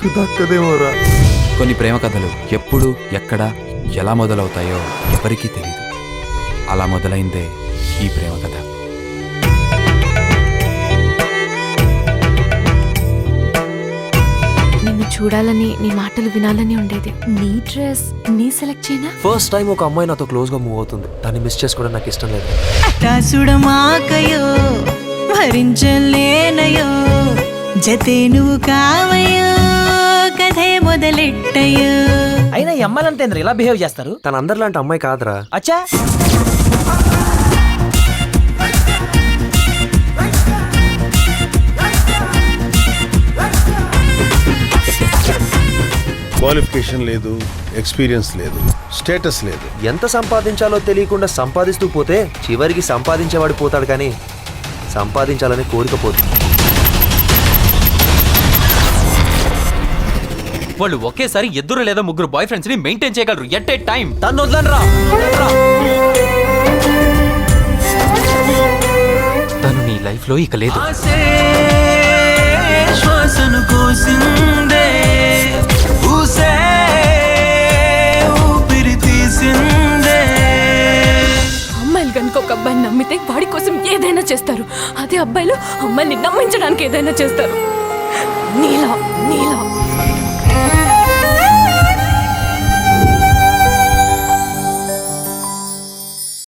నీకు దక్కదేమోరా. కొన్ని ప్రేమ కథలు ఎప్పుడు ఎక్కడ ఎలా మొదలవుతాయో ఎవరికీ తెలియదు. అలా మొదలైందే ఈ ప్రేమ కథ. నిన్ను చూడాలని, నీ మాటలు వినాలని ఉండేది. నీ డ్రెస్ నీ సెలెక్ట్ చేయనా? ఫస్ట్ టైం ఒక అమ్మాయి నాతో క్లోజ్ గా మూవ్ అవుతుంది. దాన్ని మిస్ చేసుకోవడం నాకు ఇష్టం లేదు. అటాసుడమాకయో భరించలేనయో జతే నువ్వు కావయో కథే మొదలెట్టయో. అయినా ఈ అమ్మాయిలంతా ఇలా బిహేవ్ చేస్తారు? తన అందరిలాంటి అమ్మాయి కాదురా. అచ్చా, క్వాలిఫికేషన్ లేదు, ఎక్స్పీరియన్స్ లేదు, స్టేటస్ లేదు. ఎంత సంపాదించాలో తెలియకుండా సంపాదిస్తూ పోతే చివరికి సంపాదించేవాడు పోతాడు, కానీ సంపాదించాలని కోరిక పోతుంది. వాళ్ళు ఒకేసారి ఇద్దరు లేదా ముగ్గురు బాయ్ ఫ్రెండ్స్ ని మెయింటైన్ చేయగలరు ఎట్ ఏ టైం. తను వదలరా. తను నీ లైఫ్ లో ఇక లేదు. శ్వాసను కోసిందే ఊసే ఊపిరి తీసిందే. అమ్మాయిలు కనుక ఒక అబ్బాయిని నమ్మితే వాడి కోసం ఏదైనా చేస్తారు. అదే అబ్బాయిలు అమ్మాయిని నమ్మించడానికి ఏదైనా చేస్తారు. నీలా నీలా